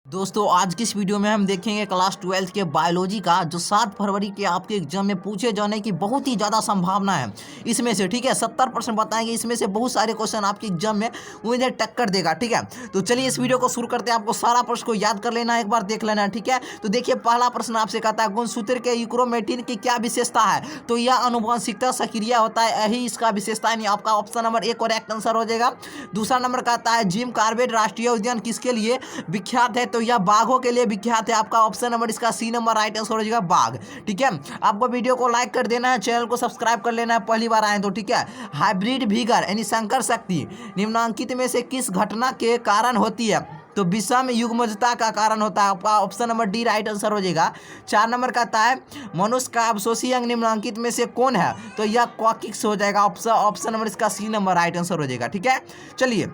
दोस्तों आज की इस वीडियो में हम देखेंगे क्लास 12 के बायोलॉजी का जो 7 फरवरी के आपके एग्जाम में पूछे जाने की बहुत ही ज़्यादा संभावना है। इसमें से ठीक है 70% बताएंगे, इसमें से बहुत सारे क्वेश्चन आपके एग्जाम में उन्हें टक्कर देगा। ठीक है, तो चलिए इस वीडियो को शुरू करते हैं। आपको सारा प्रश्न को याद कर लेना है, एक बार देख लेना है। ठीक है, तो देखिए पहला प्रश्न आपसे कहता है गुणसूत्र के यूक्रोमेटिन की क्या विशेषता है। तो यह आनुवंशिकता सक्रिय होता है, यही इसका विशेषता है। आपका ऑप्शन नंबर 1 करेक्ट आंसर हो जाएगा। दूसरा नंबर कहता है जिम कॉर्बेट राष्ट्रीय उद्यान किसके लिए विख्यात है। तो यह बाघों के लिए विख्यात है। आपका ऑप्शन नंबर इसका सी नंबर राइट आंसर हो जाएगा बाघ। ठीक है, आपको वीडियो को लाइक कर देना है, चैनल को सब्सक्राइब कर लेना है पहली बार आए तो। ठीक है, हाइब्रिड विगर यानी संकर शक्ति निम्नलिखित में से किस घटना के कारण होती है। तो विषम युग्मजता का कारण होता है। आपका option number D right answer हो जाएगा। 4 नंबर कहता है मनुष्य का अवशोषी अंग निम्नलिखित में से कौन है। तो यह कॉकिक्स हो जाएगा। ऑप्शन नंबर इसका सी नंबर राइट आंसर हो जाएगा। ठीक है, चलिए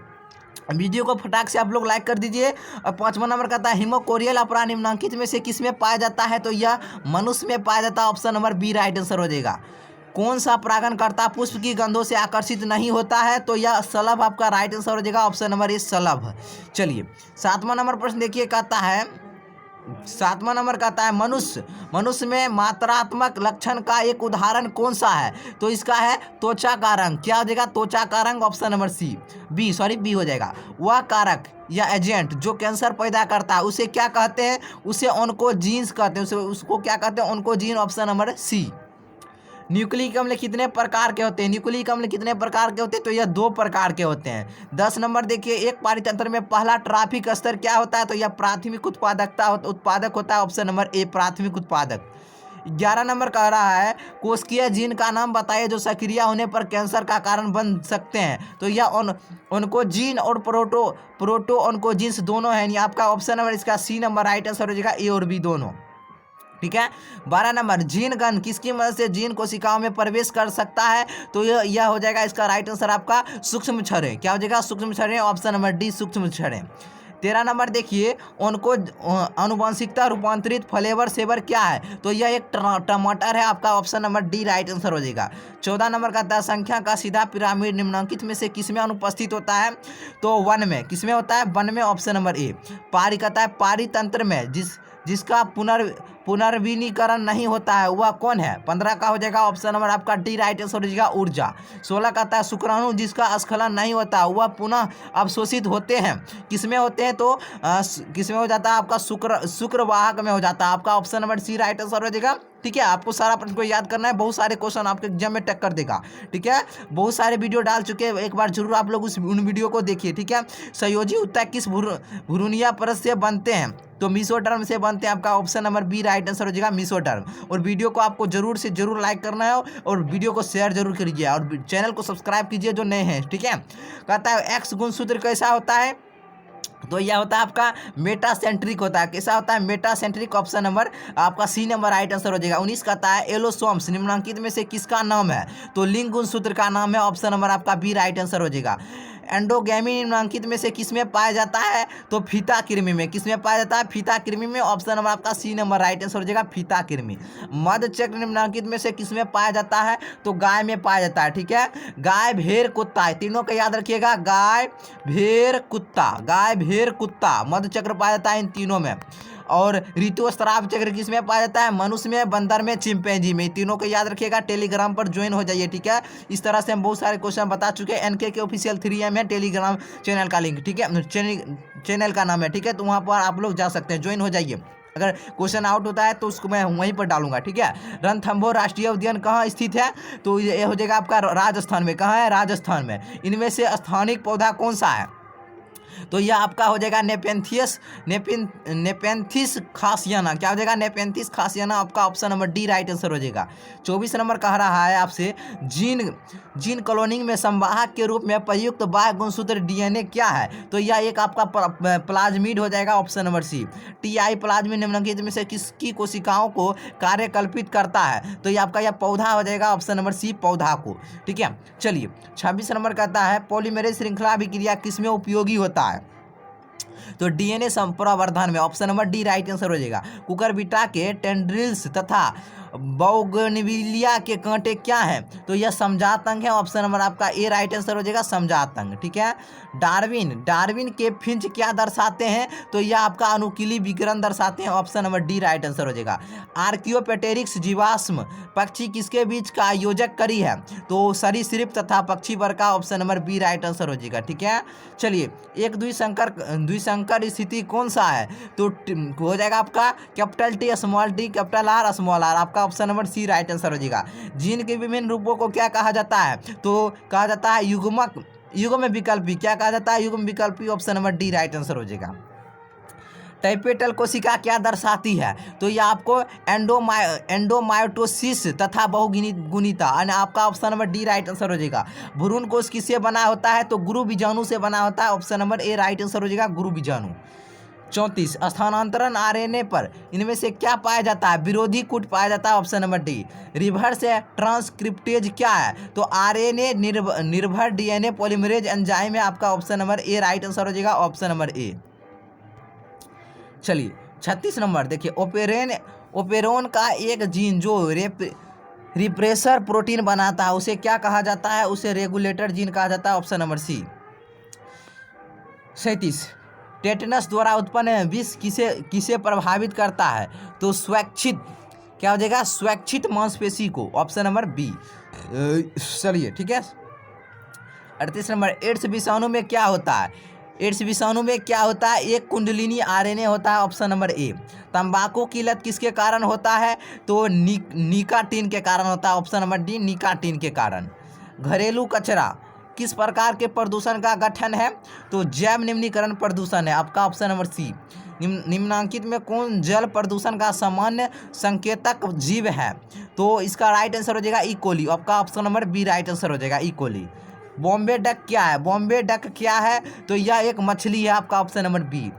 वीडियो को फटाक से आप लोग लाइक कर दीजिए। और 5वां नंबर कहता है हिमोकोरियल अपराध निम्नलिखित में से किस में पाया जाता है। तो यह मनुष्य में पाया जाता है। Option number B right answer हो जाएगा। कौन सा परागणकर्ता पुष्प की गंधों से आकर्षित नहीं होता है। तो यह शलभ आपका राइट आंसर हो जाएगा। ऑप्शन नंबर ए शलभ। चलिए 7वां नंबर प्रश्न देखिए, कहता है 7वां नंबर कहता है मनुष्य में मात्रात्मक लक्षण का एक उदाहरण कौन सा है। तो इसका है त्वचा का रंग। क्या हो जाएगा त्वचा का रंग। ऑप्शन नंबर बी हो जाएगा। वह कारक या एजेंट जो कैंसर पैदा करता है उसे क्या कहते हैं। उसे ऑन्कोजीन्स कहते हैं। उसको क्या कहते हैं oncogene. Option number C. Nucleic अम्ल कितने प्रकार के होते हैं। न्यूक्लिक अम्ल कितने प्रकार के होते हैं। तो यह 2 प्रकार के होते हैं। 10 नंबर देखिए एक पारितंत्र में पहला ट्रैफिक स्तर क्या होता है। तो यह प्राथमिक उत्पादक होता है। ऑप्शन नंबर ए प्राथमिक उत्पादक। 11 नंबर कह रहा है कोशिकीय जीन का नाम बताइए जो सक्रिय होने पर कैंसर का कारण बन सकते हैं। तो यह ऑन्कोजीन और प्रोटो ऑन्कोजीन्स दोनों हैं। यानी आपका ऑप्शन नंबर इसका सी नंबर राइट आंसर हो जाएगा, ए और बी दोनों। ठीक है, 12 नंबर जीन गन किसकी मदद से जीन कोशिकाओं में प्रवेश कर सकता है। तो यह हो जाएगा इसका राइट आंसर आपका सूक्ष्म क्षरें। क्या हो जाएगा सूक्ष्म क्षरें। ऑप्शन नंबर डी सूक्ष्म क्षरें। 13 नंबर देखिए उनको आनुवंशिकता रूपांतरित फ्लेवर सेवर क्या है। तो यह एक टमाटर है। आपका option number D right answer हो जाएगा। 14 नंबर का संख्या का सीधा पिरामिड निम्नलिखित में से किसमें अनुपस्थित होता है। तो वन में। किसमें होता है वन में। ऑप्शन नंबर ए। पारी कहता है पारितंत्र में जिसका पुनर्विनीकरण नहीं होता है वह कौन है। 15 का हो जाएगा ऑप्शन नंबर आपका डी राइट आंसर हो जाएगा ऊर्जा। 16 कहता है शुक्राणु जिसका स्खलन नहीं होता वह पुनः अवशोषित होते हैं। किसमें होते हैं। तो किसमें हो जाता है आपका शुक्रवाहक में हो जाता है। आपका option number C right answer हो जाएगा। ठीक है, आपको सारा प्रश्न को याद करना है, बहुत सारे क्वेश्चन आपके एग्जाम में टक्कर देगा। ठीक है, बहुत सारे वीडियो डाल चुके हैं, एक बार जरूर आप लोग उन वीडियो को देखिए। ठीक है, संयोजी उत्तक किस भ्रूणीय परत से बनते हैं। तो मीसोडर्म से बनते हैं। आपका option number B right answer हो जाएगा मीसोडर्म। और वीडियो को आपको जरूर से जरूर लाइक करना है और वीडियो को शेयर जरूर कीजिए और चैनल को सब्सक्राइब कीजिए जो नए हैं। ठीक है, कहता है एक्स गुणसूत्र कैसा होता है। तो यह होता है आपका मेटासेंट्रिक होता है। कैसा होता है मेटासेंट्रिक। ऑप्शन नंबर आपका सी नंबर राइट आंसर हो जाएगा। 19 कहता है एलोसोम्स निम्नलिखित में से किसका नाम है। तो लिंग गुणसूत्र का नाम है। ऑप्शन नंबर आपका बी राइट आंसर हो जाएगा। एंडोगैमी निम्नलिखित में से किसमें पाया जाता है। तो फीता कृमि में। किसमें पाया जाता है फीता कृमि में। ऑप्शन नंबर आपका सी नंबर राइट आंसर हो जाएगा फीता कृमि। मध चक्र निम्नलिखित में से किसमें पाया जाता है। तो गाय में पाया जाता है। ठीक है, गाय भेड़ कुत्ता तीनों का याद रखिएगा। गाय भेड़ कुत्ता मध चक्र पाया जाता है इन तीनों में। और ऋतुस्राव चक्र किसमें पाया जाता है। मनुष्य में, बंदर में, चिंपैंजी में। तीनों को याद रखिएगा। टेलीग्राम पर ज्वाइन हो जाइए। ठीक है, इस तरह से हम बहुत सारे क्वेश्चन बता चुके हैं। एनके के ऑफिशियल 3M है टेलीग्राम चैनल का लिंक। ठीक है, चैनल का नाम है। ठीक है, तो वहाँ पर आप लोग जा सकते हैं, ज्वाइन हो जाइए। अगर क्वेश्चन आउट होता है तो उसको मैं वहीं पर डालूंगा। ठीक है, रणथंभौर राष्ट्रीय उद्यान कहाँ स्थित है। तो ये हो जाएगा आपका राजस्थान में। कहाँ है राजस्थान में। इनमें से स्थानिक पौधा कौन सा है। तो यह आपका हो जाएगा नेपेंथिस खासियाना। क्या हो जाएगा नेपेंथिस खासियाना। आपका option number D right answer हो जाएगा। 24 नंबर कह रहा है आपसे जीन क्लोनिंग में संवाहक के रूप में प्रयुक्त बाह्य गुणसूत्र डीएनए क्या है। तो यह एक आपका प्लाज्मिड हो जाएगा। Option number C. Ti plasmid निम्नलिखित में से किसकी कोशिकाओं को कार्यकल्पित करता है। तो यह आपका यह पौधा हो जाएगा। ऑप्शन नंबर सी पौधा को। ठीक है, चलिए 26 नंबर कहता है पॉलीमरेज श्रृंखला अभिक्रिया किसमें उपयोगी होता है। तो डीएनए संप्रवर्धन में। Option number D right answer हो जाएगा। कुकुरबिटा के टेंड्रिल्स तथा बोगनविलिया के कांटे क्या हैं? तो यह समजात अंग है। ऑप्शन नंबर आपका ए राइट आंसर हो जाएगा, समजात अंग। ठीक है। डार्विन के फिंच क्या दर्शाते हैं? तो यह आपका अनुकीली विकिरण दर्शाते हैं। Option number D right answer हो जाएगा। आर्कियोपेटेरिक्स जीवाश्म पक्षी किसके बीच का आयोजक करी है? तो सरीसृप तथा पक्षी वर्ग का। Option number B right answer हो जाएगा। ठीक है। चलिए, एक द्विसंकर स्थिति कौन सा है? तो हो जाएगा आपका capital T small T capital R small R. आपका option number C right answer हो जाएगा। जीन के विभिन्न रूपों को क्या कहा जाता है? तो कहा जाता है युग्म विकल्पी। क्या कहा जाता है? युग्म विकल्पी। Option number D right answer हो जाएगा। टाइपेटल कोशिका क्या दर्शाती है? तो ये आपको एंडोमायोटोसिस तथा बहुगुणिता। आपका option number D right answer हो जाएगा। भ्रूण कोश किससे बना होता है? तो गुरु बीजाणु से बना होता है। ऑप्शन नंबर ए राइट आंसर हो जाएगा, गुरु बीजाणु। 34, स्थानांतरण आरएनए पर इनमें से क्या पाया जाता है? विरोधी कूट पाया जाता है। Option number D. Reverse transcriptase क्या है? तो आरएनए निर्भर डीएनए पॉलीमरेज एंजाइम है। आपका ऑप्शन नंबर ए राइट आंसर हो जाएगा, ऑप्शन नंबर ए। चलिए, 36 नंबर देखिए, ओपेरोन का एक जीन जो रिप्रेसर प्रोटीन बनाता है उसे क्या कहा जाता है? उसे रेगुलेटर जीन कहा जाता है। ऑप्शन नंबर सी। 37, टेटनस द्वारा उत्पन्न विष किसे प्रभावित करता है? तो स्वैच्छित, क्या हो जाएगा? स्वैच्छित मांसपेशी को। Option number B. चलिए, ठीक है। 38 नंबर, एड्स विषाणु में क्या होता है? एड्स विषाणु में क्या होता है? एक कुंडलिनी आरएनए होता है। ऑप्शन नंबर ए। तंबाकू की लत किसके कारण होता है? तो निकाटीन के कारण होता है। ऑप्शन नंबर डी, निकाटीन के कारण। घरेलू कचरा किस प्रकार के प्रदूषण का गठन है? तो जैव निम्नीकरण प्रदूषण है। आपका ऑप्शन नंबर सी। निम्नांकित में कौन जल प्रदूषण का सामान्य संकेतक जीव है? तो इसका राइट आंसर हो जाएगा ई कोली। आपका option number B right answer हो जाएगा, ई कोली। बॉम्बे डक क्या है? बॉम्बे डक क्या है? तो यह एक मछली है। आपका ऑप्शन नंबर बी।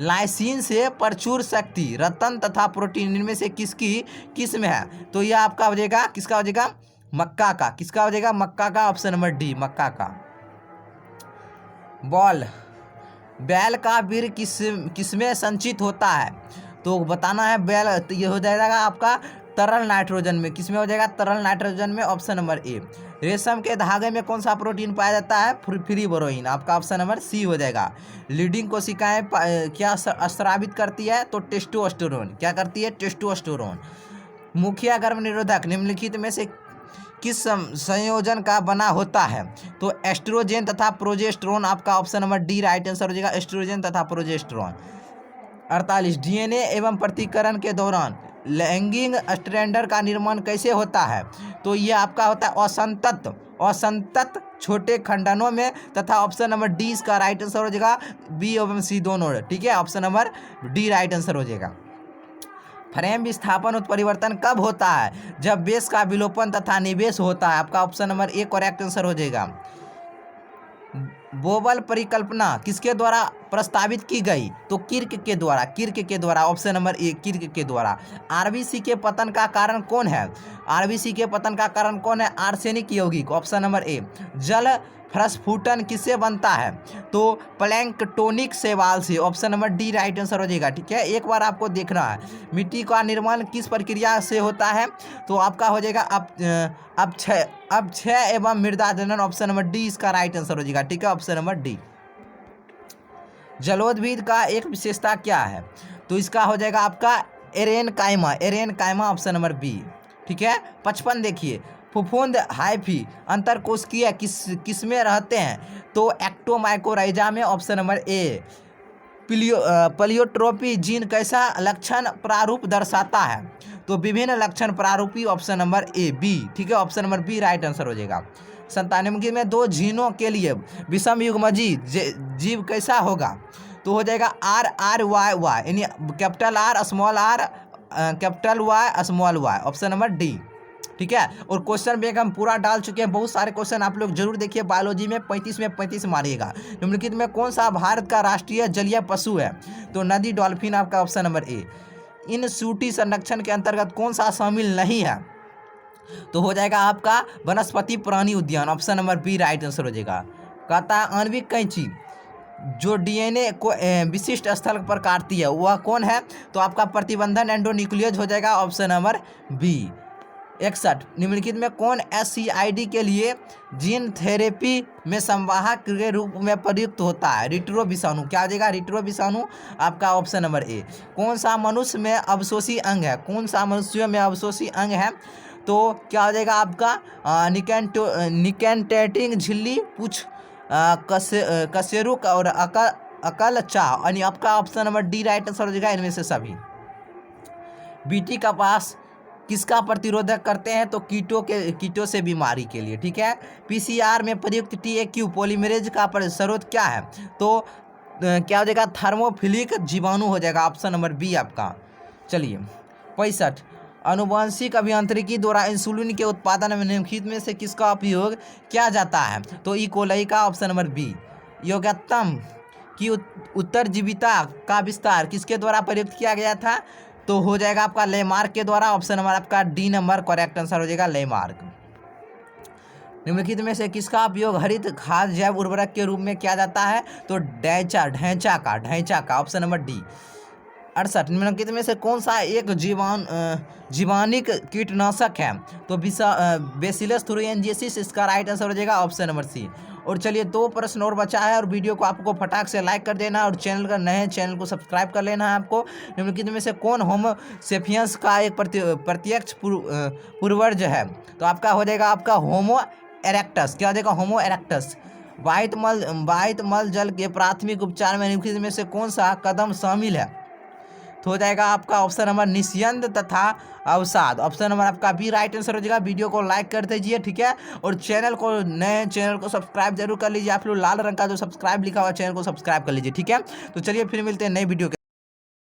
लाइसिन से प्रचुर शक्ति, रतन तथा प्रोटीन इनमें से किस में है? तो यह आपका हो जाएगा, किसका हो जाएगा? मक्का का। किसका हो जाएगा? मक्का का। ऑप्शन नंबर डी, मक्का का। बैल का वीर्य किसमें संचित होता है? तो बताना है बैल, तो ये हो जाएगा आपका तरल नाइट्रोजन में। किसमें हो जाएगा? तरल नाइट्रोजन में। ऑप्शन नंबर ए। रेशम के धागे में कौन सा प्रोटीन पाया जाता है? फ्रीबोरोइन। आपका ऑप्शन नंबर सी हो जाएगा। लीडिंग कोशिकाएं क्या स्रावित करती है? तो टेस्टोस्टेरोन। क्या करती है? टेस्टोस्टेरोन। मुखिया गर्भ निरोधक निम्नलिखित में से किस संयोजन का बना होता है? तो एस्ट्रोजन तथा प्रोजेस्टेरोन। आपका option number D right answer हो जाएगा, एस्ट्रोजन तथा प्रोजेस्टेरोन। 48, डीएनए एवं प्रतिकरण के दौरान लैंगिक स्ट्रैंडर का निर्माण कैसे होता है? तो ये आपका होता है असंतत छोटे खंडनों में तथा। ऑप्शन नंबर डी इसका राइट आंसर हो जाएगा, बी एवं सी दोनों। ठीक है, option number D right answer हो जाएगा। फ्रेम विस्थापन उत्परिवर्तन कब होता है? जब बेस का विलोपन तथा निवेश होता है। आपका option number A correct answer हो जाएगा। बोबल परिकल्पना किसके द्वारा प्रस्तावित की गई? तो किर्क के द्वारा। ऑप्शन नंबर ए, किर्क के द्वारा। आरबीसी के पतन का कारण कौन है? आरबीसी के पतन का कारण कौन है? आर्सेनिक यौगिक। ऑप्शन नंबर ए। जल प्रस्फुटन किससे बनता है? तो प्लैंकटोनिक शैवाल से। Option number D right answer हो जाएगा। ठीक है, एक बार आपको देखना है मिट्टी का निर्माण किस प्रक्रिया से होता है? तो आपका हो जाएगा अपक्षय एवं मृदा जनन। ऑप्शन नंबर डी इसका राइट आंसर हो जाएगा। ठीक है, ऑप्शन नंबर डी। जलोद्भिद का एक विशेषता क्या है? तो इसका हो जाएगा आपका एरेनकाइमा। Option number B. ठीक है। 55 देखिए, फफूंद हाइफी अंतरकोशिकीय किस में रहते हैं? तो एक्टोमाइकोराइजा में। Option number A. Pleiotropy gene कैसा लक्षण प्रारूप दर्शाता है? तो विभिन्न लक्षण प्रारूपी। Option number A, B. ठीक है, option number B right answer हो जाएगा। 97 में दो जीनों के लिए विषम युग्मजी जीव कैसा होगा? तो हो जाएगा RRYY, यानी capital R small r capital Y small y। Option number D. ठीक है, और क्वेश्चन बैंक हम पूरा डाल चुके हैं। बहुत सारे क्वेश्चन आप लोग जरूर देखिए। बायोलॉजी में 35 में 35 मारिएगा। निम्नलिखित में कौन सा भारत का राष्ट्रीय जलीय पशु है? तो नदी डॉल्फिन। आपका ऑप्शन नंबर ए। इन सूटी संरक्षण के अंतर्गत कौन सा शामिल नहीं है? तो हो जाएगा आपका वनस्पति प्राणी उद्यान। Option number B right answer हो जाएगा। कहता है आणविक कैंची जो डीएनए को विशिष्ट स्थल पर काटती है वह कौन है? तो आपका प्रतिबंधन एंडोन्यूक्लियस हो जाएगा, ऑप्शन नंबर बी। 61 निम्नलिखित में कौन SCID के लिए जीन थेरेपी में संवाहक के रूप में प्रयुक्त होता है? रिट्रो विषाणु। क्या हो जाएगा? रिट्रो विषाणु आपका ऑप्शन नंबर ए। कौन सा मनुष्य में अवशोषी अंग है? कौन सा मनुष्य में अवशोषी अंग है? तो क्या हो जाएगा आपका निकेंटेटिंग झिल्ली, पूछ, कशेरुक और अकल चाह, यानी आपका option number D right answer हो जाएगा इनमें से सभी। बीटी कपास किसका प्रतिरोधक करते हैं? तो कीटों से बीमारी के लिए, ठीक है। PCR में प्रयुक्त TAQ पॉलीमरेज का स्रोत क्या है? तो क्या हो जाएगा? थर्मोफिलिक जीवाणु हो जाएगा, ऑप्शन नंबर बी आपका। चलिए 65 आनुवंशिक अभियांत्रिकी द्वारा इंसुलिन के उत्पादन में निम्नलिखित में से किसका उपयोग किया जाता है? तो ई कोलाई का, ऑप्शन नंबर बी। योग्यतम की उत्तरजीविता का विस्तार किसके द्वारा प्रयुक्त किया गया था? तो हो जाएगा आपका लेमार्क के द्वारा, ऑप्शन नंबर आपका डी नंबर करेक्ट आंसर हो जाएगा लेमार्क। निम्नलिखित में से किसका उपयोग हरित खाद जैव उर्वरक के रूप में किया जाता है? तो ढैंचा का, ऑप्शन नंबर डी। 68 निम्नलिखित में से कौन सा एक जीवाणुक कीटनाशक है? तो बेसिलस थुरिनजेंसिस, इसका राइट आंसर हो जाएगा ऑप्शन नंबर सी। और चलिए 2 प्रश्न और बचा है, और वीडियो को आपको फटाक से लाइक कर देना, और चैनल का नए चैनल को सब्सक्राइब कर लेना है आपको। निम्नलिखित में से कौन होमो सेपियंस का एक प्रत्यक्ष पूर्वज है? तो आपका हो जाएगा आपका होमो इरेक्टस। क्या हो जाएगा? होमो इरेक्टस। वाहित मल जल के प्राथमिक उपचार में निम्नलिखित में से कौन सा कदम शामिल है? तो हो जाएगा आपका ऑप्शन नंबर निस्यंद तथा अवसाद, ऑप्शन नंबर आपका बी राइट आंसर हो जाएगा। वीडियो को लाइक कर दीजिए, ठीक है, और नए चैनल को सब्सक्राइब जरूर कर लीजिए। आप लोग लाल रंग का जो सब्सक्राइब लिखा हुआ चैनल को सब्सक्राइब कर लीजिए, ठीक है। तो चलिए फिर मिलते हैं नई वीडियो के